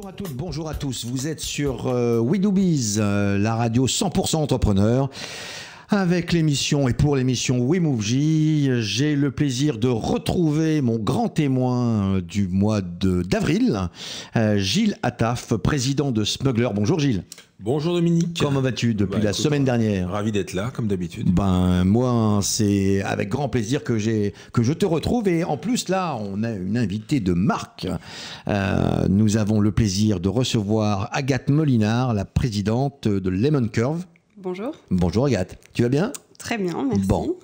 Bonjour à toutes, bonjour à tous. Vous êtes sur We Do Biz, la radio 100% entrepreneur. Avec l'émission et pour l'émission We Move J, j'ai le plaisir de retrouver mon grand témoin du mois d'avril, Gilles Attaf, président de Smuggler. Bonjour Gilles. Bonjour Dominique. Comment vas-tu depuis la semaine dernière? Ravi d'être là, comme d'habitude. Moi, c'est avec grand plaisir que je te retrouve. Et en plus, là, on a une invitée de marque. Nous avons le plaisir de recevoir Agathe Molinard, la présidente de Lemon Curve. Bonjour. Bonjour Agathe, tu vas bien? Très bien, merci. Bon,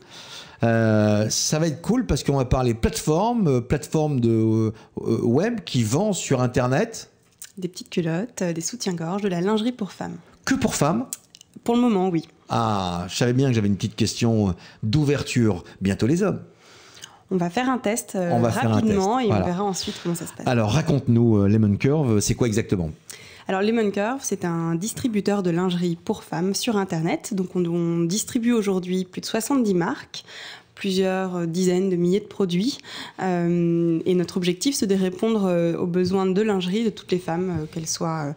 ça va être cool parce qu'on va parler plateforme de web qui vend sur Internet. Des petites culottes, des soutiens-gorge, de la lingerie pour femmes. Que pour femmes? Pour le moment, oui. Ah, je savais bien que j'avais une petite question d'ouverture. Bientôt les hommes. On va faire un test faire rapidement un test. Et voilà. on verra ensuite comment ça se passe. Alors raconte-nous Lemon Curve, c'est quoi exactement? Alors Lemon Curve, c'est un distributeur de lingerie pour femmes sur Internet. Donc on distribue aujourd'hui plus de 70 marques, plusieurs dizaines de milliers de produits. Et notre objectif, c'est de répondre aux besoins de lingerie de toutes les femmes, qu'elles soient,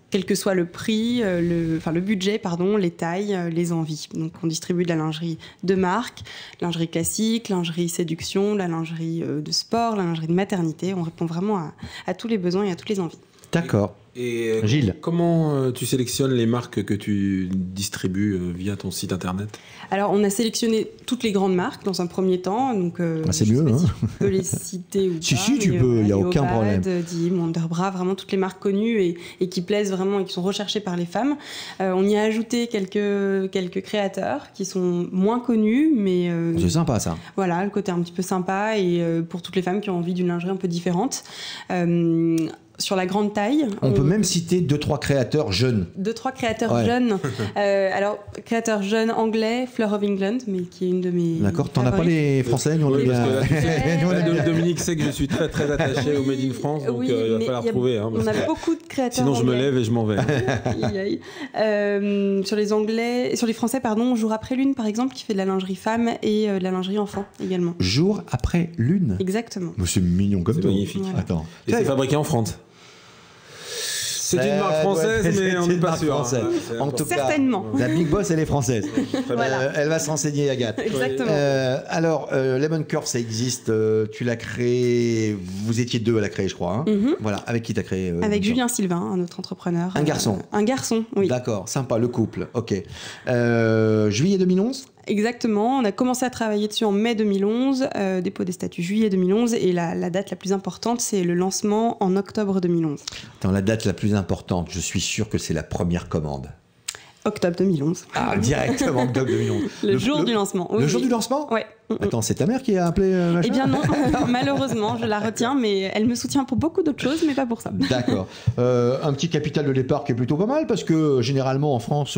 quel que soit le prix, le budget, les tailles, les envies. Donc on distribue de la lingerie de marque, lingerie classique, lingerie séduction, la lingerie de sport, la lingerie de maternité. On répond vraiment à tous les besoins et à toutes les envies. D'accord. Et Gilles, comment tu sélectionnes les marques que tu distribues via ton site internet? Alors, on a sélectionné toutes les grandes marques dans un premier temps. Donc, c'est mieux, hein. Si tu peux les citer ou pas. Si, tu peux, il n'y a aucun problème. Dim, Wonderbra, vraiment toutes les marques connues et qui plaisent vraiment et qui sont recherchées par les femmes. On y a ajouté quelques créateurs qui sont moins connus, mais... c'est sympa, ça. Voilà, le côté un petit peu sympa et pour toutes les femmes qui ont envie d'une lingerie un peu différente. Sur la grande taille. On peut même citer 2-3 créateurs jeunes. 2-3 créateurs jeunes. Alors, créateur jeune anglais, Fleur of England, mais qui est une de mes... D'accord, t'en as pas les Français? Nous, on Dominique sait que je suis très très attaché au Made in France, donc il va falloir trouver. On a beaucoup de créateurs sinon, anglais. je me lève et je m'en vais. Sur les Français, Jour après lune, par exemple, qui fait de la lingerie femme et de la lingerie enfant également. Jour après lune? Exactement. Mais c'est mignon comme ça. C'est magnifique. Voilà. Attends. Et c'est fabriqué en France. C'est une marque française, mais on n'est pas sûr. En tout cas, certainement. La Big Boss, elle est française. Voilà. Elle va se renseigner, Agathe. Exactement. Alors, Lemon Curve, ça existe. Tu l'as créé. Vous étiez deux à la créer, je crois. Hein. Voilà. Avec qui t'as créé Avec Julien Sylvain, un autre entrepreneur. Un garçon. Un garçon, oui. D'accord, sympa, le couple. Ok. Juillet 2011. Exactement, on a commencé à travailler dessus en mai 2011, dépôt des statuts juillet 2011, et la date la plus importante, c'est le lancement en octobre 2011. Attends, la date la plus importante, je suis sûr que c'est la première commande. Octobre 2011. Ah, directement octobre 2011. Le jour du lancement. Le jour du lancement? Ouais. Attends, c'est ta mère qui a appelé machin? Eh bien non, malheureusement, je la retiens, mais elle me soutient pour beaucoup d'autres choses, mais pas pour ça. D'accord. Un petit capital de départ qui est plutôt pas mal, parce que généralement en France,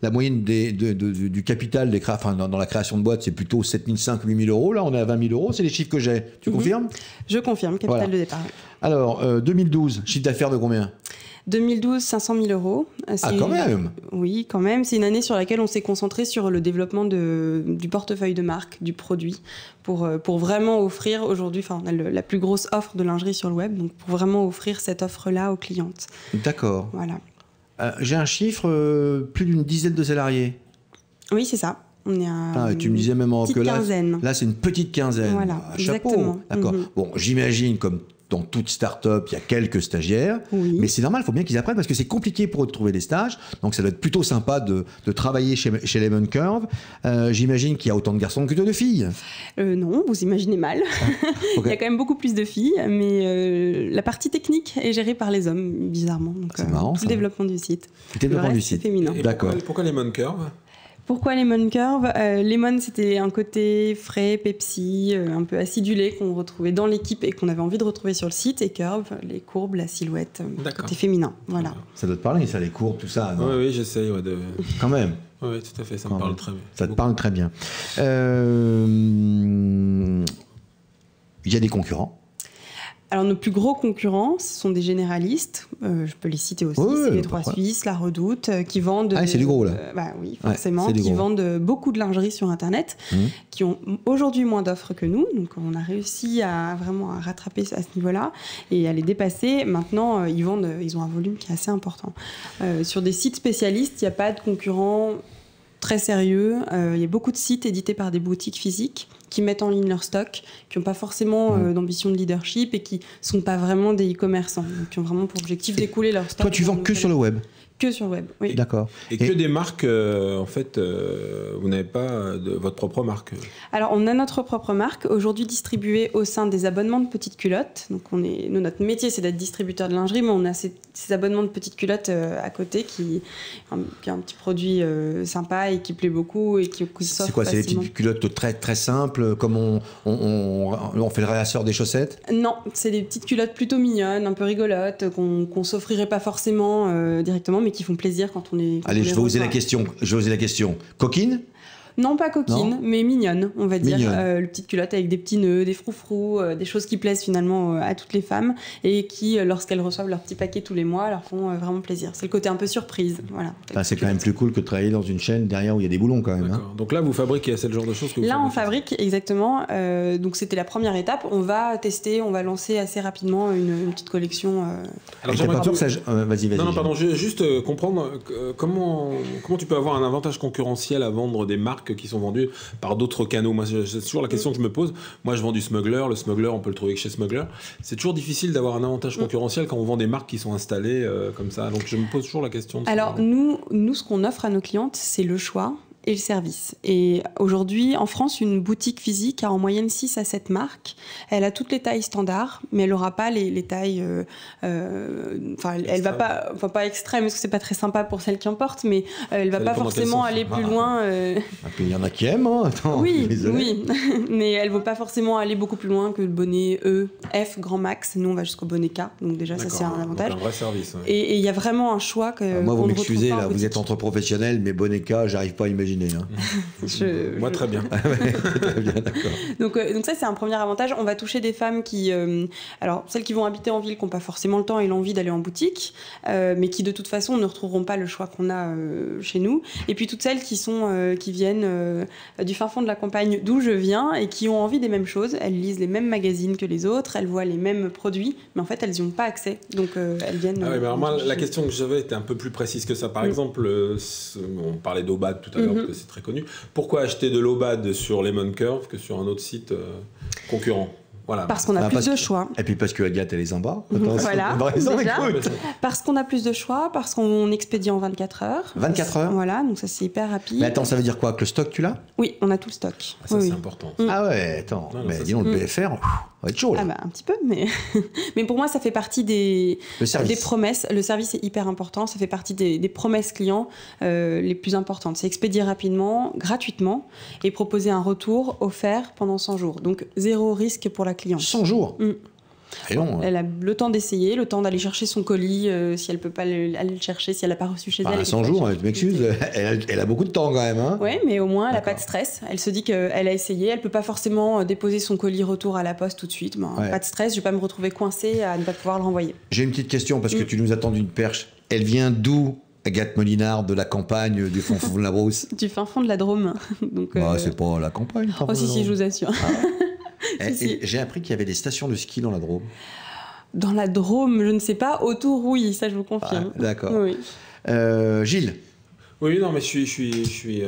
la moyenne du capital dans la création de boîtes, c'est plutôt 7 500 8 000 euros. Là, on est à 20 000 euros, c'est les chiffres que j'ai. Tu confirmes? Je confirme, capital de départ. Alors, 2012, chiffre d'affaires de combien? 2012, 500 000 euros. Ah, quand même. Oui, quand même. C'est une année sur laquelle on s'est concentré sur le développement du portefeuille de marque, du produit, pour vraiment offrir aujourd'hui, on a la plus grosse offre de lingerie sur le web, donc pour vraiment offrir cette offre-là aux clientes. D'accord. Voilà. J'ai un chiffre, plus d'une dizaine de salariés. Oui, c'est ça. On est à tu me disais même que quinzaine. Là, c'est une petite quinzaine. Voilà, Chapeau. exactement. D'accord. Bon, j'imagine comme dans toute start-up, il y a quelques stagiaires, mais c'est normal, il faut bien qu'ils apprennent parce que c'est compliqué pour eux de trouver des stages. Donc ça doit être plutôt sympa de travailler chez Lemon Curve. J'imagine qu'il y a autant de garçons que de filles. Non, vous imaginez mal. Okay. Il y a quand même beaucoup plus de filles, mais la partie technique est gérée par les hommes, bizarrement. Donc, c'est marrant, tout le développement du site. Le développement du site. Féminin. D'accord. Pourquoi Lemon Curve? Pourquoi Lemon Curve? Lemon, c'était un côté frais, Pepsi, un peu acidulé qu'on retrouvait dans l'équipe et qu'on avait envie de retrouver sur le site. Et Curve, les courbes, la silhouette, côté féminin. Voilà. Ça doit te parler, ça, les courbes, tout ça. Oui, j'essaye. Quand même. Oui, tout à fait, ça me parle très bien. Ça te parle très bien. Il y a des concurrents? Alors, nos plus gros concurrents, ce sont des généralistes. Je peux les citer aussi. C'est les Trois Suisses, La Redoute, qui vendent... c'est du gros, là. Oui, forcément. Qui vendent beaucoup de lingerie sur Internet, qui ont aujourd'hui moins d'offres que nous. Donc, on a réussi à vraiment rattraper à ce niveau-là et à les dépasser. Maintenant, ils ont un volume qui est assez important. Sur des sites spécialistes, il n'y a pas de concurrents très sérieux. Il y a beaucoup de sites édités par des boutiques physiques qui mettent en ligne leur stock, qui n'ont pas forcément d'ambition de leadership et qui ne sont pas vraiment des e-commerçants, donc qui ont vraiment pour objectif d'écouler leur stock. Toi, tu vends que sur le web? Que sur le web, oui. D'accord. Et que des marques, en fait, vous n'avez pas votre propre marque? Alors, on a notre propre marque, aujourd'hui distribuée au sein des abonnements de petites culottes. Donc, notre métier, c'est d'être distributeur de lingerie, mais on a ces abonnements de petites culottes à côté qui est un petit produit sympa et qui plaît beaucoup et qui s'offre C'est quoi? C'est des petites culottes très, très simples, comme on fait le réassort des chaussettes? Non, c'est des petites culottes plutôt mignonnes, un peu rigolotes, qu'on s'offrirait pas forcément directement, mais qui font plaisir quand on est... Allez, je vais oser la question. Coquine? Non, pas coquine, mais mignonne, on va dire. Le petite culotte avec des petits nœuds, des froufrous, des choses qui plaisent finalement à toutes les femmes et qui, lorsqu'elles reçoivent leur petit paquet tous les mois, leur font vraiment plaisir. C'est le côté un peu surprise. Voilà. C'est quand même plus cool que de travailler dans une chaîne derrière où il y a des boulons quand même. Hein. Donc là, vous fabriquez, c'est le genre de choses que vous on fabrique, exactement. Donc c'était la première étape. On va tester, on va lancer assez rapidement une petite collection. Alors j'aimerais pas que ça... Vas-y. Non, pardon, je veux juste comprendre comment tu peux avoir un avantage concurrentiel à vendre des marques qui sont vendues par d'autres canaux. Moi, c'est toujours la question que je me pose. Moi, je vends du smuggler. Le smuggler, on peut le trouver que chez Smuggler. C'est toujours difficile d'avoir un avantage concurrentiel quand on vend des marques qui sont installées comme ça. Donc, je me pose toujours la question. Alors, nous, ce qu'on offre à nos clientes, c'est le choix et le service. Et aujourd'hui, en France, une boutique physique a en moyenne 6 à 7 marques. Elle a toutes les tailles standards, mais elle n'aura pas les tailles... elle va pas extrême, parce que c'est pas très sympa pour celles qui en portent, mais elle va pas forcément aller plus loin. Puis il y en a qui aiment, hein. Attends, oui, mais elle ne va pas forcément aller beaucoup plus loin que le bonnet E, F, grand max. Nous, on va jusqu'au bonnet K, donc déjà, ça c'est un avantage. Donc un vrai service. Ouais. Et il y a vraiment un choix que... moi, vous m'excusez, là, vous êtes entre professionnels, mais bonnet K, j'arrive pas à imaginer. Hein. Moi, très bien. Très bien, d'accord. Donc ça, c'est un premier avantage. On va toucher des femmes qui... alors, celles qui vont habiter en ville, qui n'ont pas forcément le temps et l'envie d'aller en boutique, mais qui, de toute façon, ne retrouveront pas le choix qu'on a chez nous. Et puis, toutes celles qui viennent du fin fond de la campagne d'où je viens et qui ont envie des mêmes choses. Elles lisent les mêmes magazines que les autres, elles voient les mêmes produits, mais en fait, elles n'y ont pas accès. Donc, elles viennent... mais alors moi, la question que j'avais était un peu plus précise que ça. Par exemple, on parlait d'Aubade tout à l'heure, parce que c'est très connu. Pourquoi acheter de l'Aubade sur Lemon Curve que sur un autre site concurrent? Voilà. Parce qu'on a plus de choix. Et puis parce que Agathe, elle les embarque. Voilà, déjà. Parce qu'on a plus de choix, parce qu'on expédie en 24 heures. 24 heures? Voilà, donc ça c'est hyper rapide. Mais attends, ça veut dire quoi? Que le stock, tu l'as? Oui, on a tout le stock. Ça, c'est important. Ah ouais, attends. Mais dis donc, le BFR, on va être chaud là. Ah bah, un petit peu, mais... mais pour moi, ça fait partie des promesses. Le service est hyper important. Ça fait partie des promesses clients les plus importantes. C'est expédier rapidement, gratuitement, et proposer un retour offert pendant 100 jours. Donc, zéro risque pour la cliente. 100 jours. Elle a le temps d'essayer, le temps d'aller chercher son colis si elle ne peut pas aller le chercher, si elle n'a pas reçu chez elle. 100 jours, tu m'excuses, elle a beaucoup de temps quand même. Hein. Oui, mais au moins elle n'a pas de stress. Elle se dit qu'elle a essayé, elle ne peut pas forcément déposer son colis retour à la poste tout de suite. Pas de stress, je ne vais pas me retrouver coincée à ne pas pouvoir le renvoyer. J'ai une petite question parce que tu nous as tendu une perche. Elle vient d'où, Agathe Molinard, de la campagne du fin fond de la Brousse? Du fin fond de la Drôme. Donc, c'est pas la campagne. Oh si, je vous assure. J'ai appris qu'il y avait des stations de ski dans la Drôme. Dans la Drôme, je ne sais pas. Autour, oui, ça je vous confirme. D'accord. Oui. Gilles? Oui, non, mais je suis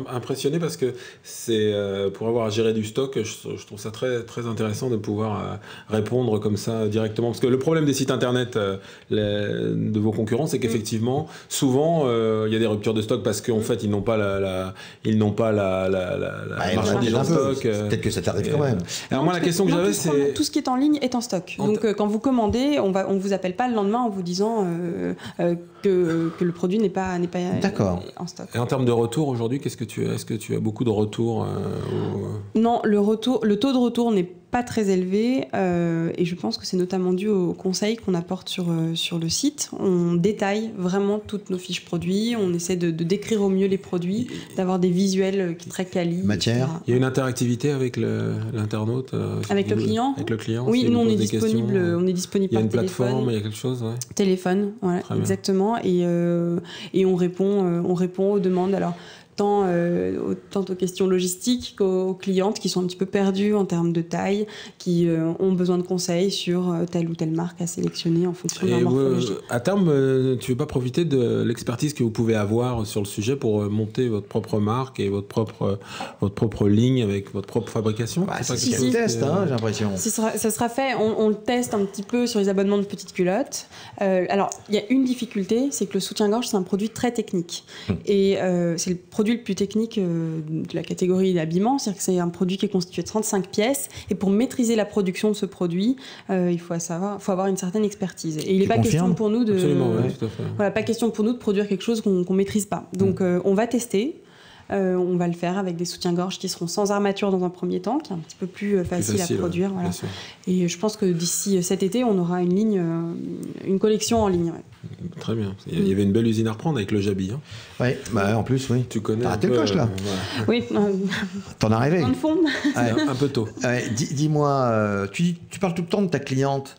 impressionné parce que c'est pour avoir à gérer du stock, je trouve ça très, très intéressant de pouvoir répondre comme ça directement. Parce que le problème des sites internet de vos concurrents, c'est qu'effectivement, souvent, il y a des ruptures de stock parce qu'en fait, ils n'ont pas la marchandise en stock. Peut-être que ça t'arrive quand même. Alors moi, la question que j'avais, c'est... Tout ce qui est en ligne est en stock. Donc, quand vous commandez, on vous appelle pas le lendemain en vous disant que le produit n'est pas D'accord. En stock. Et en termes de retour aujourd'hui, est-ce que tu as beaucoup de retours Non, le taux de retour n'est pas très élevé et je pense que c'est notamment dû aux conseils qu'on apporte sur le site. On détaille vraiment toutes nos fiches produits, on essaie de décrire au mieux les produits, d'avoir des visuels très quali. Matière. Il y a une interactivité avec l'internaute avec le client. Avec le client. Oui, nous on est disponible par téléphone. Il y a une plateforme, il y a quelque chose. Ouais. Téléphone, voilà, exactement. Et on répond aux demandes. Alors, tant aux questions logistiques qu'aux clientes qui sont un petit peu perdues en termes de taille, qui ont besoin de conseils sur telle ou telle marque à sélectionner en fonction de leur morphologie. À terme, tu ne veux pas profiter de l'expertise que vous pouvez avoir sur le sujet pour monter votre propre marque et votre propre ligne avec votre propre fabrication? C'est un test, j'ai l'impression. Ça sera fait. On le teste un petit peu sur les abonnements de petites culottes. Alors, il y a une difficulté, c'est que le soutien-gorge, c'est un produit très technique. Et c'est le produit le plus technique de la catégorie d'habillement, c'est-à-dire que c'est un produit qui est constitué de 35 pièces et pour maîtriser la production de ce produit, il faut avoir une certaine expertise. Et il n'est pas question pour nous de pas question pour nous de produire quelque chose qu'on maîtrise pas. Donc on va tester. On va le faire avec des soutiens-gorge qui seront sans armature dans un premier temps, qui est un petit peu plus facile à produire. Voilà. Et je pense que d'ici cet été, on aura une collection en ligne. Ouais. Très bien. Il y avait une belle usine à reprendre avec le Jabi. Hein. Oui, en plus, oui. Tu connais. T'as raté le coche, là. Oui. T'en as rêvé. Dans le fond. Un peu tôt. Dis-moi, tu parles tout le temps de ta cliente.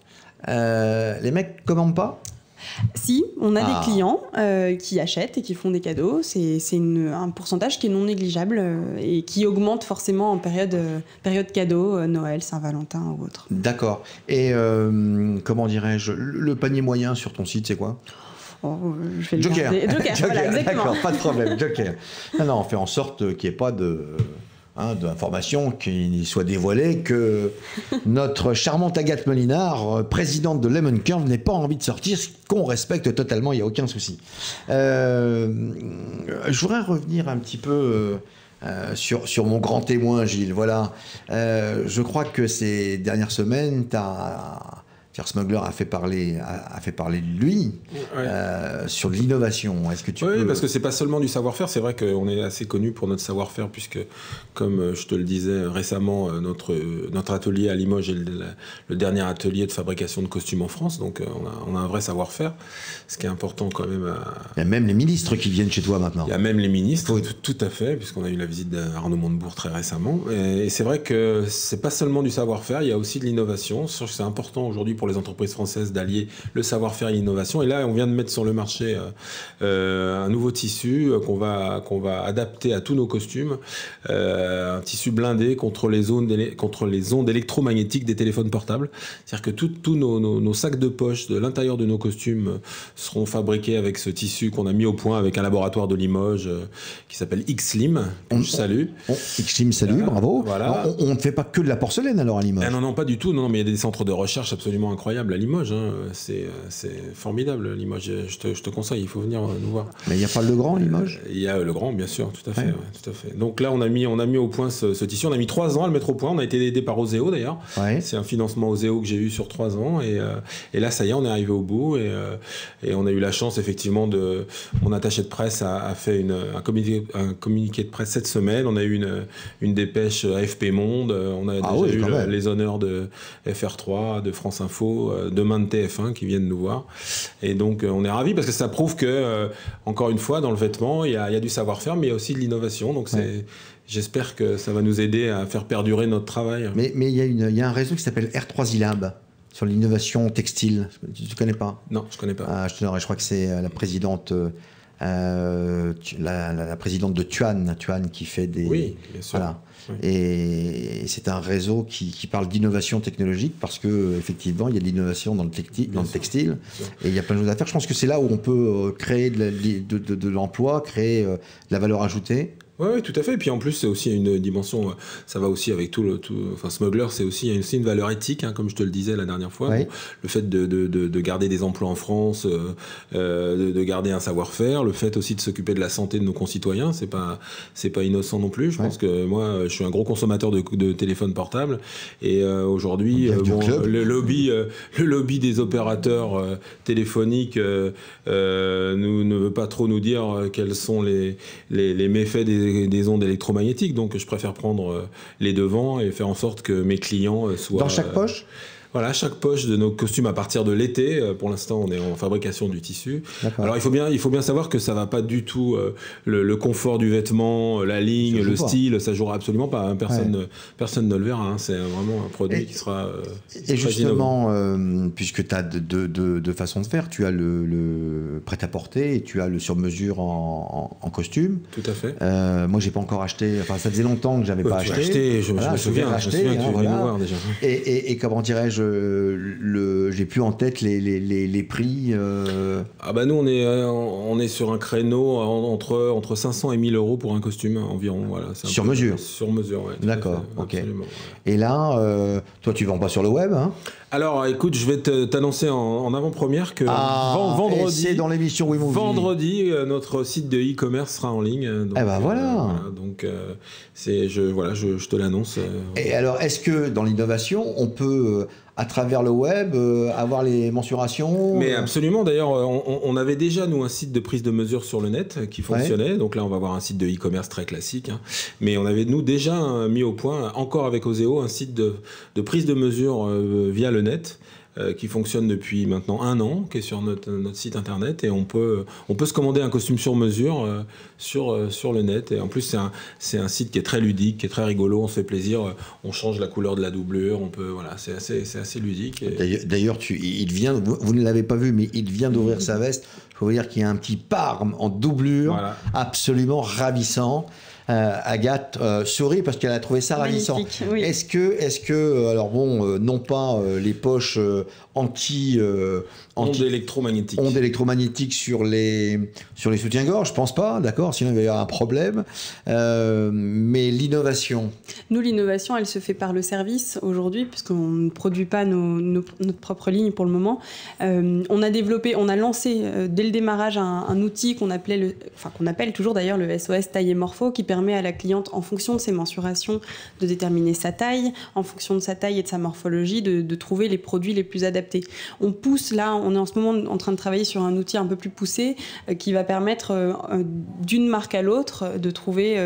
Les mecs commandent pas? Si, on a des clients qui achètent et qui font des cadeaux. C'est un pourcentage qui est non négligeable et qui augmente forcément en période cadeau, Noël, Saint-Valentin ou autre. D'accord. Et comment dirais-je, le panier moyen sur ton site, c'est quoi? Je vais Joker. Joker, voilà, exactement. D'accord, pas de problème, Joker. Non, on fait en sorte qu'il n'y ait pas d'informations qui soient dévoilées, que notre charmante Agathe Molinard, présidente de Lemon Curve, n'ait pas envie de sortir, ce qu'on respecte totalement, il n'y a aucun souci. Je voudrais revenir un petit peu sur mon grand témoin, Gilles. Voilà. Je crois que ces dernières semaines, Pierre Smugler a fait parler de lui sur l'innovation. Est-ce que tu peux... parce que c'est pas seulement du savoir-faire. C'est vrai qu'on est assez connu pour notre savoir-faire, puisque, comme je te le disais récemment, notre atelier à Limoges est le dernier atelier de fabrication de costumes en France. Donc on a un vrai savoir-faire, ce qui est important quand même. Il y a même les ministres qui viennent chez toi maintenant. Il y a même les ministres, tout à fait, puisqu'on a eu la visite d'Arnaud Montebourg très récemment. Et c'est vrai que c'est pas seulement du savoir-faire, il y a aussi de l'innovation. C'est important aujourd'hui pour les entreprises françaises d'allier le savoir-faire et l'innovation. Et là, on vient de mettre sur le marché un nouveau tissu qu'on va adapter à tous nos costumes. Un tissu blindé contre les ondes électromagnétiques des téléphones portables. C'est-à-dire que tous nos sacs de poche de l'intérieur de nos costumes seront fabriqués avec ce tissu qu'on a mis au point avec un laboratoire de Limoges qui s'appelle Xlim, que je salue. Xlim, salut, bravo. Voilà. On ne fait pas que de la porcelaine alors à Limoges. Non, pas du tout. Non, mais il y a des centres de recherche absolument incroyables à Limoges. Hein. C'est formidable, Limoges. Je te conseille, il faut venir nous voir. Mais il n'y a pas le Grand, Limoges? Il y a le Grand, bien sûr, tout à fait. Ouais. Ouais, tout à fait. Donc là, on a mis au point ce tissu. On a mis 3 ans à le mettre au point. On a été aidé par Oseo, d'ailleurs. Ouais. C'est un financement Oseo que j'ai eu sur 3 ans. Et là, ça y est, on est arrivé au bout. Et on a eu la chance, effectivement, mon attaché de presse a fait un communiqué de presse cette semaine. On a eu une dépêche AFP Monde. On a déjà eu les honneurs de FR3, de France Info, demain de TF1 qui viennent nous voir. Et donc, on est ravis parce que ça prouve que, encore une fois, dans le vêtement, il y a du savoir-faire, mais il y a aussi de l'innovation. Donc, j'espère que ça va nous aider à faire perdurer notre travail. Mais il y a un réseau qui s'appelle R3 Lab sur l'innovation textile. Tu ne connais pas? Non, je ne connais pas. Je crois que c'est la présidente... la présidente de Tuan qui fait des... Oui, bien sûr. Voilà. Oui. Et c'est un réseau qui parle d'innovation technologique parce qu'effectivement, il y a de l'innovation dans le textile et il y a plein de choses à faire. Je pense que c'est là où on peut créer de l'emploi, créer de la valeur ajoutée. Oui, tout à fait. Et puis en plus, c'est aussi une dimension, ça va aussi avec enfin, Smugler, c'est aussi une valeur éthique, hein, comme je te le disais la dernière fois. Oui. Bon, le fait de garder des emplois en France, de garder un savoir-faire, le fait aussi de s'occuper de la santé de nos concitoyens, c'est pas innocent non plus. Je pense que moi, je suis un gros consommateur de téléphones portables et aujourd'hui, le lobby des opérateurs téléphoniques ne veut pas trop nous dire quels sont les méfaits des ondes électromagnétiques, donc je préfère prendre les devants et faire en sorte que mes clients soient... Dans chaque poche ? Voilà, chaque poche de nos costumes à partir de l'été. Pour l'instant, on est en fabrication du tissu. Alors, il faut bien savoir que ça va pas du tout le confort du vêtement, la ligne, le style, ça jouera absolument pas. Hein. Personne ne le verra. Hein. C'est vraiment un produit qui sera. Et justement, puisque tu as deux façons de faire, tu as le prêt-à-porter et tu as le sur-mesure en costume. Tout à fait. Moi, j'ai pas encore acheté. Enfin, ça faisait longtemps que j'avais pas acheté. Je me souviens que tu es venu me voir déjà. Et comment dirais-je, j'ai plus en tête les prix. Ah bah nous on est sur un créneau entre 500 et 1000 euros pour un costume environ, voilà. Sur mesure. Sur mesure, ouais. D'accord, ok. Absolument, ouais. Et là, toi tu vends pas sur le web, hein? Alors écoute, je vais t'annoncer en avant-première que vendredi, c'est dans l'émission WeMoveGy. Vendredi, notre site de e-commerce sera en ligne. Donc, voilà. Donc je te l'annonce. Et alors, est-ce que dans l'innovation, on peut à travers le web avoir les mensurations? Mais absolument. D'ailleurs, on avait déjà nous un site de prise de mesure sur le net qui fonctionnait. Ouais. Donc là, on va avoir un site de e-commerce très classique. Hein. Mais on avait nous déjà mis au point, encore avec Oseo, un site de prise de mesure via le net. Qui fonctionne depuis maintenant 1 an, qui est sur notre site internet, et on peut se commander un costume sur mesure sur le net. Et en plus c'est un site qui est très ludique, qui est très rigolo, on se fait plaisir, on change la couleur de la doublure, c'est assez ludique. Et... D'ailleurs vous ne l'avez pas vu, mais il vient d'ouvrir sa veste. Il faut vous dire qu'il y a un petit parme en doublure, absolument ravissant. Agathe sourit parce qu'elle a trouvé ça ravissant. Oui. Est-ce que alors bon, non pas les poches ondes électromagnétiques sur les soutiens-gorge, je pense pas, d'accord, sinon il va y avoir un problème. Mais l'innovation. Nous, l'innovation, elle se fait par le service aujourd'hui, puisqu'on ne produit pas notre propre ligne pour le moment. On a lancé dès le démarrage un outil qu'on appelle toujours d'ailleurs le SOS taille et morpho, qui permet à la cliente, en fonction de ses mensurations, de déterminer sa taille, en fonction de sa taille et de sa morphologie, de trouver les produits les plus adaptés. On est en ce moment en train de travailler sur un outil un peu plus poussé qui va permettre d'une marque à l'autre de trouver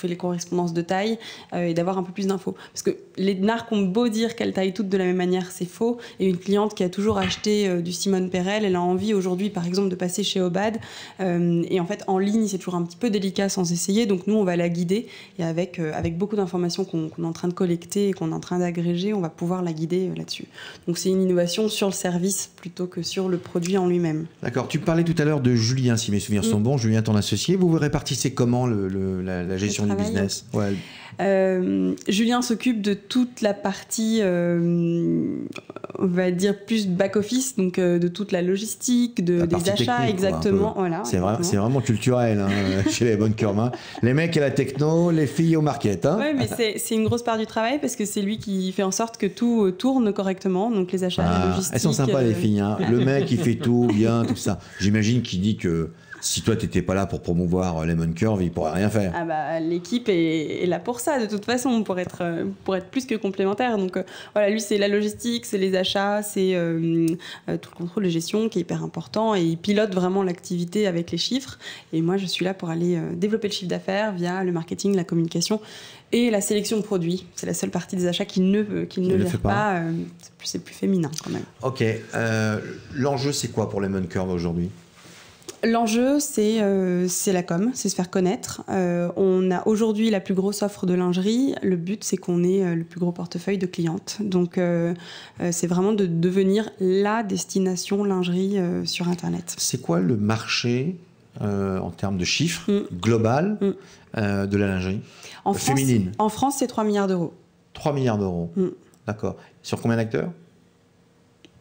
les correspondances de taille et d'avoir un peu plus d'infos. Parce que les marques ont beau dire qu'elles taillent toutes de la même manière, c'est faux. Et une cliente qui a toujours acheté du Simone Perel, elle a envie aujourd'hui, par exemple, de passer chez Obad. Et en fait, en ligne, c'est toujours un petit peu délicat sans essayer. Donc nous, on va la guider. Et avec beaucoup d'informations qu'on est en train de collecter et qu'on est en train d'agréger, on va pouvoir la guider là-dessus. Donc c'est une innovation sur le service plutôt que sur le produit en lui-même. D'accord. Tu parlais tout à l'heure de Julien, si mes souvenirs sont bons. Julien, ton associé. Vous répartissez comment la gestion du business? Julien s'occupe de toute la partie, on va dire, plus back-office, donc de toute la logistique, des achats, technique, exactement. Voilà, c'est vraiment culturel chez les bonnes curves. Les mecs à la techno, les filles au market. Hein. Oui, mais c'est une grosse part du travail parce que c'est lui qui fait en sorte que tout tourne correctement, donc les achats, la logistique. Elles sont sympas les filles. Hein. Le mec, il fait tout bien, tout ça. J'imagine qu'il dit que si toi, tu n'étais pas là pour promouvoir Lemon Curve, il ne pourrait rien faire. Ah bah, l'équipe est là pour ça, de toute façon, pour être plus que complémentaire. Donc voilà, lui, c'est la logistique, c'est les achats, c'est tout le contrôle de gestion qui est hyper important. Et il pilote vraiment l'activité avec les chiffres. Et moi, je suis là pour aller développer le chiffre d'affaires via le marketing, la communication et la sélection de produits. C'est la seule partie des achats qu'il ne gère pas. C'est plus féminin quand même. Ok. L'enjeu, c'est quoi pour Lemon Curve aujourd'hui ? L'enjeu, c'est la com, c'est se faire connaître. On a aujourd'hui la plus grosse offre de lingerie. Le but, c'est qu'on ait le plus gros portefeuille de clientes. Donc, c'est vraiment de devenir la destination lingerie sur Internet. C'est quoi le marché en termes de chiffres global de la lingerie féminine? En France, c'est 3 milliards d'euros. 3 milliards d'euros, d'accord. Sur combien d'acteurs?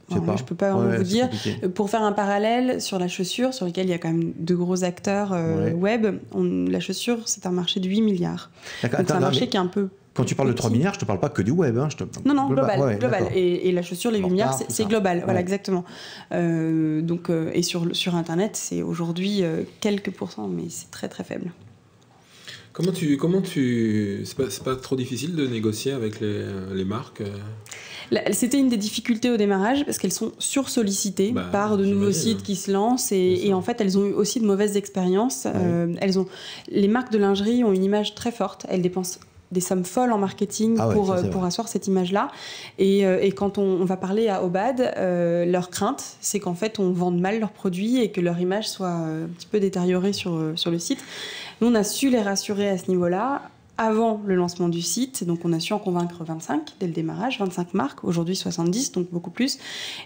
Je ne peux pas vous dire. Pour faire un parallèle sur la chaussure, sur lequel il y a quand même de gros acteurs web, la chaussure, c'est un marché de 8 milliards. Donc c'est un marché qui est un peu... Quand tu parles de 3 milliards, je ne te parle pas que du web. Hein, Non, global. Et la chaussure, les 8 milliards, c'est global. Voilà, exactement. Et sur Internet, c'est aujourd'hui quelques pourcents, mais c'est très, très faible. C'est pas trop difficile de négocier avec les marques C'était une des difficultés au démarrage parce qu'elles sont sursollicitées par de nouveaux sites qui se lancent et en fait elles ont eu aussi de mauvaises expériences. Les marques de lingerie ont une image très forte, elles dépensent des sommes folles en marketing pour asseoir cette image-là. Et quand on va parler à Obad, leur crainte, c'est qu'en fait on vende mal leurs produits et que leur image soit un petit peu détériorée sur le site. Nous, on a su les rassurer à ce niveau-là avant le lancement du site, donc on a su en convaincre 25 dès le démarrage, 25 marques, aujourd'hui 70, donc beaucoup plus.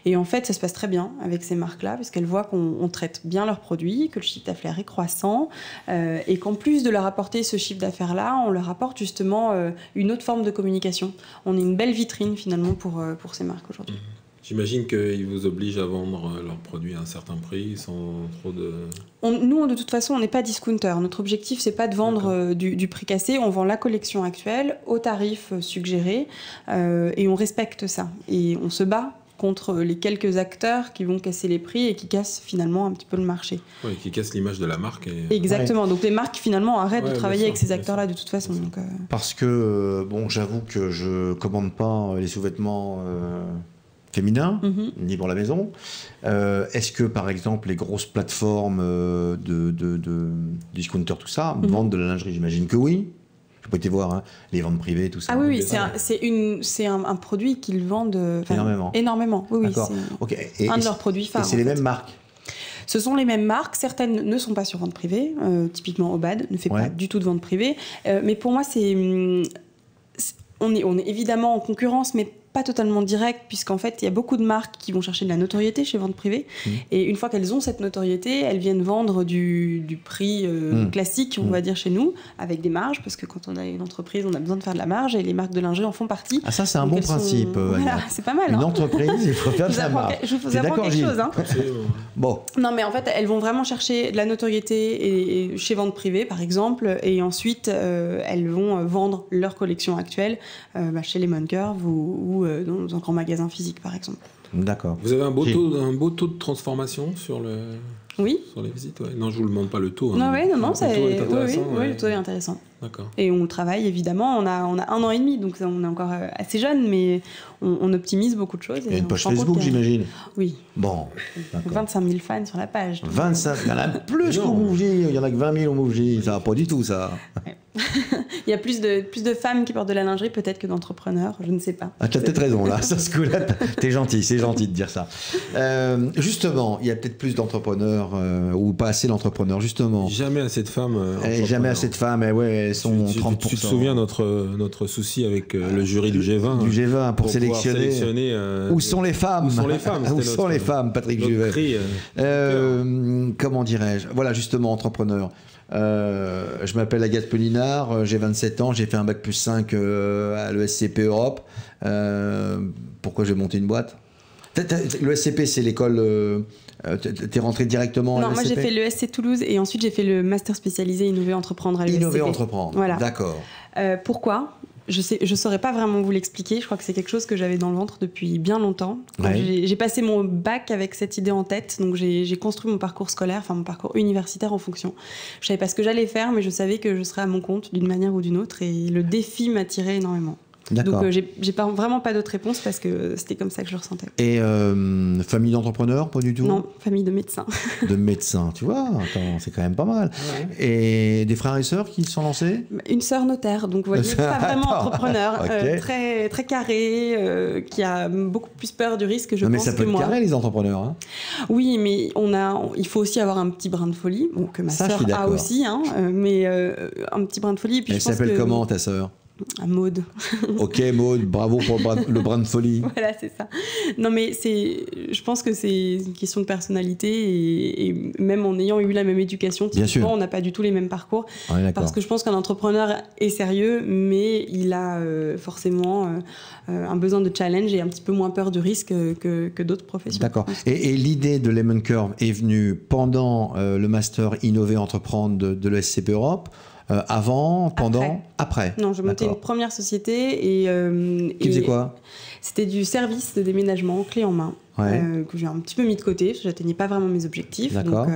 Et en fait, ça se passe très bien avec ces marques-là, parce qu'elles voient qu'on traite bien leurs produits, que le chiffre d'affaires est croissant, et qu'en plus de leur apporter ce chiffre d'affaires-là, on leur apporte justement une autre forme de communication. On est une belle vitrine finalement pour ces marques aujourd'hui. J'imagine qu'ils vous obligent à vendre leurs produits à un certain prix sans trop de... Nous, de toute façon, on n'est pas discounter. Notre objectif, c'est pas de vendre du prix cassé. On vend la collection actuelle au tarif suggéré et on respecte ça. Et on se bat contre les quelques acteurs qui vont casser les prix et qui cassent finalement un petit peu le marché. Oui, qui cassent l'image de la marque. Exactement. Donc les marques finalement arrêtent de travailler avec ces acteurs-là de toute façon. Donc, Parce que, j'avoue que je commande pas les sous-vêtements... féminin, ni pour la maison. Est-ce que, par exemple, les grosses plateformes de discounters, tout ça, vendent de la lingerie? J'imagine que oui. Je peux été voir les ventes privées, tout ça. Ah oui, c'est un produit qu'ils vendent énormément. Oui, c'est un de leurs produits phares. Et c'est les mêmes marques? Ce sont les mêmes marques. Certaines ne sont pas sur vente privée. Typiquement, Obad ne fait pas du tout de vente privée. Mais pour moi, on est évidemment en concurrence, mais pas totalement direct, puisqu'en fait, il y a beaucoup de marques qui vont chercher de la notoriété chez Vente Privée. Et une fois qu'elles ont cette notoriété, elles viennent vendre du prix classique, on va dire, chez nous, avec des marges, parce que quand on a une entreprise, on a besoin de faire de la marge, et les marques de lingerie en font partie. Ah, ça, c'est un bon principe. Voilà, c'est pas mal. Une entreprise, il faut faire de la marge. Je vous apprends quelque chose. Bon. Non, mais en fait, elles vont vraiment chercher de la notoriété et chez Vente Privée, par exemple, et ensuite, elles vont vendre leur collection actuelle chez les Lemon Curve ou dans un grand magasin physique, par exemple. D'accord. Vous avez un beau taux de transformation sur les visites? Non, je ne vous demande pas le taux. Non, le taux est intéressant. Oui, le taux est intéressant. D'accord. Et on travaille, évidemment. On a 1 an et demi, donc on est encore assez jeune, mais on optimise beaucoup de choses. Il y a une page Facebook, j'imagine? Oui. Bon. 25 000 fans sur la page. 25 000, il y en a plus qu'au Mouv'J. Il y en a que 20 000 au Mouv'J. Ça va pas du tout, ça. Ouais. Il y a plus de femmes qui portent de la lingerie peut-être que d'entrepreneurs, je ne sais pas. Ah, tu as peut-être raison là, sur ce coup-là, t'es gentil, c'est gentil de dire ça. Justement, il y a peut-être plus d'entrepreneurs ou pas assez d'entrepreneurs, justement. Jamais assez de femmes. Jamais assez de femmes, elles sont 30%. Tu te souviens notre souci avec le jury du G20? Du G20 pour sélectionner où sont les femmes? Où sont les femmes, Patrick Juvet? Comment dirais-je? Voilà, justement, entrepreneur. Je m'appelle Agathe Pelinard, j'ai 27 ans, j'ai fait un bac plus 5 à l'ESCP Europe. Pourquoi j'ai monté une boîte? L'ESCP, c'est l'école... t'es rentré directement à l'ESCP? Non, moi j'ai fait l'ESC Toulouse et ensuite j'ai fait le master spécialisé Innover Entreprendre à l'ESCP. Innover Entreprendre, voilà. D'accord. Pourquoi? Je saurais pas vraiment vous l'expliquer. Je crois que c'est quelque chose que j'avais dans le ventre depuis bien longtemps. J'ai passé mon bac avec cette idée en tête. Donc j'ai construit mon parcours scolaire, mon parcours universitaire en fonction. Je savais pas ce que j'allais faire, mais je savais que je serais à mon compte d'une manière ou d'une autre. Et le défi m'attirait énormément. Donc j'ai vraiment pas d'autre réponse parce que c'était comme ça que je le ressentais. Et famille d'entrepreneurs, pas du tout? Non, famille de médecins. De médecins, tu vois, c'est quand même pas mal. Ouais. Et des frères et sœurs qui se sont lancés? Une sœur notaire, donc vous voyez, pas vraiment entrepreneur, très, très carré, qui a beaucoup plus peur du risque, je pense, que moi. Mais ça peut être carré, les entrepreneurs. Hein. Oui, mais il faut aussi avoir un petit brin de folie, que ma sœur a aussi, mais un petit brin de folie. Elle s'appelle comment, ta sœur? Maud. Ok, Maud, bravo pour le brin de folie. Voilà, c'est ça. Non, mais je pense que c'est une question de personnalité et même en ayant eu la même éducation, typiquement, on n'a pas du tout les mêmes parcours. Ouais, parce que je pense qu'un entrepreneur est sérieux, mais il a forcément un besoin de challenge et un petit peu moins peur du risque que d'autres professions. D'accord. Et l'idée de Lemon Curve est venue pendant le master Innover Entreprendre de l'ESCP Europe? Avant, pendant, après? Non, je montais une première société qui faisait quoi? C'était du service de déménagement clé en main. Que j'ai un petit peu mis de côté parce que j'atteignais pas vraiment mes objectifs. D'accord.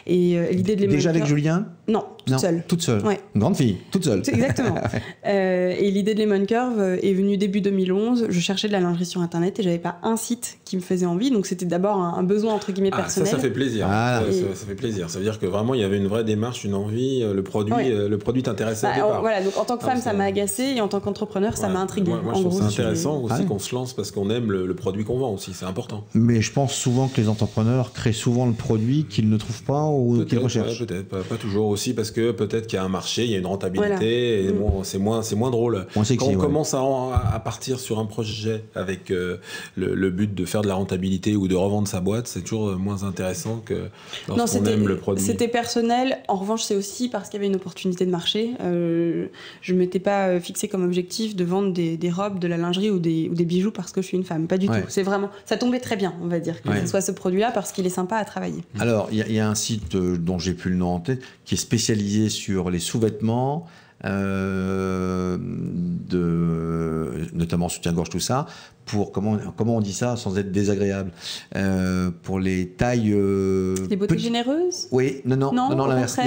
Et l'idée de déjà avec Julien? Non, toute seule. Toute seule. Ouais. Une grande fille, toute seule. Exactement. Et l'idée de Lemon Curve est venue début 2011. Je cherchais de la lingerie sur Internet et j'avais pas un site qui me faisait envie. Donc c'était d'abord un besoin entre guillemets personnel. Ça fait plaisir. Voilà. Ça fait plaisir. Ça veut dire que vraiment il y avait une vraie démarche, une envie. Le produit t'intéressait au départ. Voilà. Donc en tant que femme, ça m'a agacée et en tant qu'entrepreneur, ça m'a intriguée. Moi, je trouve ça intéressant aussi qu'on se lance parce qu'on aime le produit qu'on vend aussi. C'est important. Mais je pense souvent que les entrepreneurs créent souvent le produit qu'ils ne trouvent pas ou qu'ils recherchent. Ouais, peut-être, pas toujours aussi parce que peut-être qu'il y a un marché, il y a une rentabilité et bon, c'est moins drôle. Sexy, quand on commence à partir sur un projet avec le but de faire de la rentabilité ou de revendre sa boîte, c'est toujours moins intéressant que lorsqu'on aime le produit. C'était personnel. En revanche, c'est aussi parce qu'il y avait une opportunité de marché. Je ne m'étais pas fixé comme objectif de vendre des robes, de la lingerie ou des bijoux parce que je suis une femme. Pas du tout. C'est vraiment, ça tombait très bien, on va dire, que ce soit ce produit-là parce qu'il est sympa à travailler. Alors, il y a un site dont j'ai plus le nom en tête qui est spécialisé sur les sous-vêtements, notamment soutien-gorge, tout ça, pour comment on dit ça sans être désagréable, pour les tailles. Les beautés généreuses. Oui, non, l'inverse.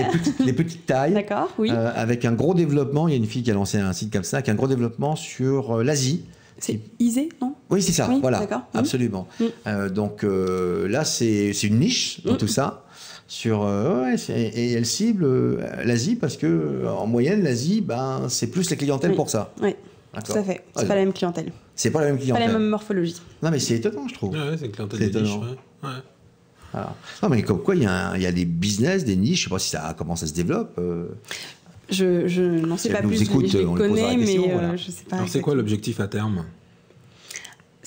Les petites tailles. D'accord, oui. Avec un gros développement. Il y a une fille qui a lancé un site comme ça, avec un gros développement sur l'Asie. C'est Isée, non? Oui, c'est ça, oui, voilà, d'accord. absolument. Donc là, c'est une niche dans tout ça. Et elle cible l'Asie parce que en moyenne, l'Asie, c'est plus la clientèle pour ça. Oui, tout à fait. C'est pas la même clientèle. C'est pas la même clientèle. Pas la même morphologie. Non, mais c'est étonnant, je trouve. Ouais, c'est une clientèle de niche. Ouais. Voilà. Non, mais comme quoi, il y a des business, des niches. Je sais pas si comment ça se développe. Je n'en sais pas plus. Je les connais, mais je sais pas. Alors, c'est quoi l'objectif à terme?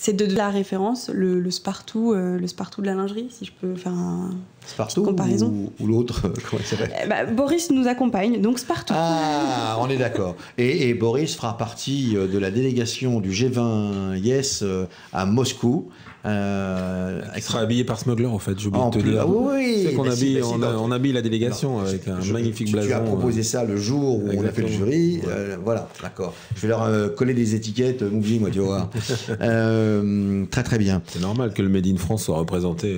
C'est de la référence, le Spartoo de la lingerie, si je peux faire une comparaison. Ou l'autre, comment il s'appelle? Boris nous accompagne, donc Spartoo. Ah, on est d'accord. Et Boris fera partie de la délégation du G20 Yes à Moscou. Il sera habillé par Smuggler, en fait, j'ai oublié de te dire. Oui, c'est qu'on on habille la délégation avec un magnifique blason. Tu as proposé ça le jour où on a fait le jury. Voilà, d'accord. Je vais leur coller des étiquettes Movie, moi, tu vois. Très, très bien. C'est normal que le Made in France soit représenté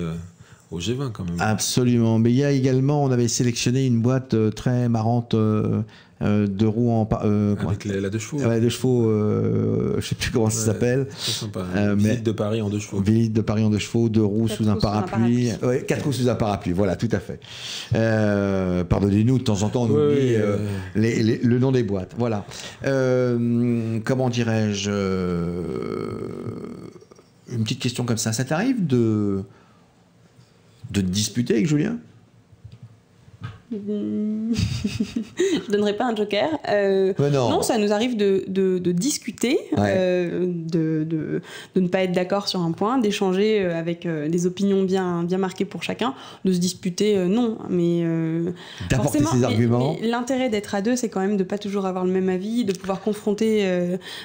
au G20, quand même. Absolument. Mais il y a également, on avait sélectionné une boîte très marrante de roues en... avec la 2 chevaux. Ouais, 2 chevaux, je ne sais plus comment ça s'appelle. C'est sympa. Visite de Paris en 2 chevaux. Visite de Paris en 2 chevaux, 2 roues sous un parapluie. 4 roues sous un parapluie, voilà, tout à fait. Pardonnez-nous, de temps en temps, on oublie le nom des boîtes. Voilà. Comment dirais-je une petite question comme ça. Ça t'arrive de te disputer avec Julien? Je donnerai pas un joker. Non, ça nous arrive de discuter, de ne pas être d'accord sur un point, d'échanger avec des opinions bien marquées pour chacun, de se disputer, non. Mais d'apporter ses arguments. Mais l'intérêt d'être à deux, c'est quand même de pas toujours avoir le même avis, de pouvoir confronter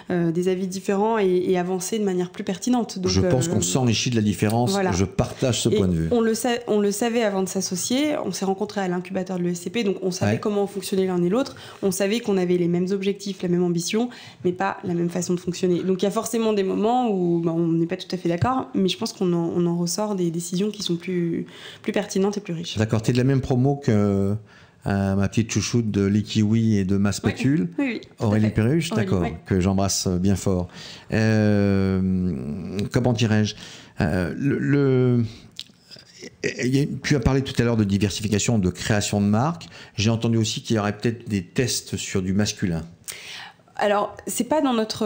des avis différents et avancer de manière plus pertinente. Donc, je pense qu'on s'enrichit de la différence. Voilà. Je partage ce point de vue. On le savait avant de s'associer. On s'est rencontrés à l'incubateur de l'ESCP, donc on savait comment fonctionnait l'un et l'autre, on savait qu'on avait les mêmes objectifs, la même ambition, mais pas la même façon de fonctionner. Donc il y a forcément des moments où on n'est pas tout à fait d'accord, mais je pense qu'on en ressort des décisions qui sont plus pertinentes et plus riches. D'accord, tu es de la même promo que ma petite chouchoute de Likiwi et de Ma Spatule, oui, Aurélie Perruche, d'accord, que j'embrasse bien fort. Comment dirais-je tu as parlé tout à l'heure de diversification, de création de marques. J'ai entendu aussi qu'il y aurait peut-être des tests sur du masculin. Alors, c'est pas dans notre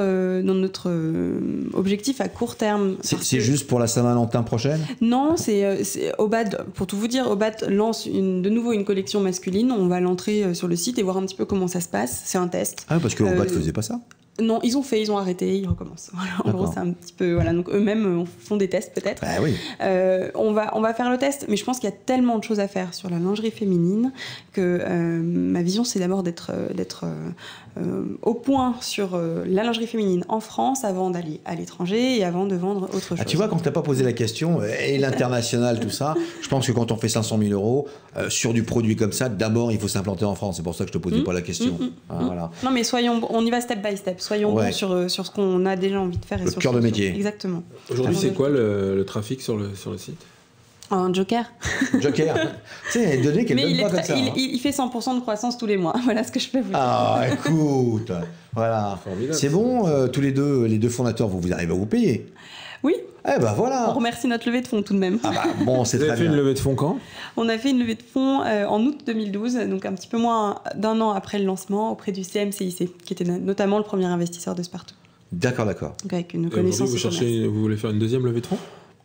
objectif à court terme. C'est juste pour la Saint-Valentin prochaine? Non, c'est Obad, pour tout vous dire, Obad lance de nouveau une collection masculine. On va l'entrer sur le site et voir un petit peu comment ça se passe. C'est un test. Ah, parce que Obad faisait pas ça? Non, ils ont arrêté, ils recommencent. Voilà, en gros, c'est un petit peu... Voilà, donc eux-mêmes font des tests, peut-être. Ah oui. On va faire le test, mais je pense qu'il y a tellement de choses à faire sur la lingerie féminine que ma vision, c'est d'abord d'être au point sur la lingerie féminine en France avant d'aller à l'étranger et avant de vendre autre chose. Tu vois, quand tu n'as pas posé la question, et l'international, tout ça, je pense que quand on fait 500 000 € sur du produit comme ça, d'abord, il faut s'implanter en France. C'est pour ça que je ne te posais pas la question. Voilà. Non, mais on y va step by step. Soyons bons sur ce qu'on a déjà envie de faire. Le cœur de métier. Exactement. Aujourd'hui, c'est quoi le trafic sur le site? Un joker. Joker. Tu sais, il y a des données qu'elle Mais donne pas comme ça. il fait 100% de croissance tous les mois. Voilà ce que je peux vous dire. Ah, écoute, voilà. Formidable. C'est bon, tous les deux fondateurs, vous arrivez à vous payer. Oui, Eh ben on voilà. remercie notre levée de fonds tout de même. Ah bah bon, c'est Vous très avez fait bien. une levée de fonds quand? On a fait une levée de fonds en août 2012, donc un petit peu moins d'un an après le lancement, auprès du CMCIC, qui était notamment le premier investisseur de Spartoo. D'accord. Donc avec une Et aujourd'hui, connaissance vous voulez faire une deuxième levée de fonds?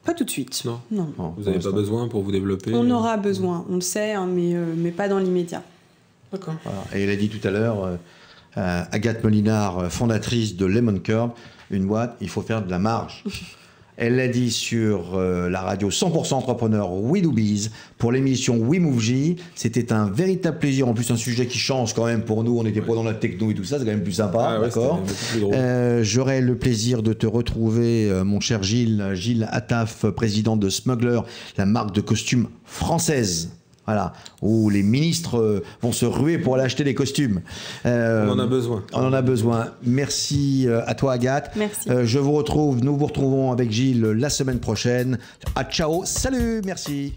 Pas tout de suite. Non. Non. Bon, Vous n'avez pour pas l'instant. besoin pour vous développer? On aura besoin, on le sait, hein, mais pas dans l'immédiat. D'accord. Voilà. Et elle a dit tout à l'heure, Agathe Molinard, fondatrice de Lemon Curve, une boîte, il faut faire de la marge. Elle l'a dit sur la radio 100% entrepreneur We Do Biz pour l'émission We Move J. C'était un véritable plaisir. En plus, un sujet qui change quand même pour nous. On n'était pas dans la techno et tout ça. C'est quand même plus sympa. Ah ouais, d'accord. c'était beaucoup plus drôle. J'aurai le plaisir de te retrouver, mon cher Gilles Attaf, président de Smuggler, la marque de costumes française. Voilà, où les ministres vont se ruer pour aller acheter des costumes. On en a besoin. On en a besoin. Merci à toi, Agathe. Merci. Nous vous retrouvons avec Gilles la semaine prochaine. Ah, ciao, salut, merci.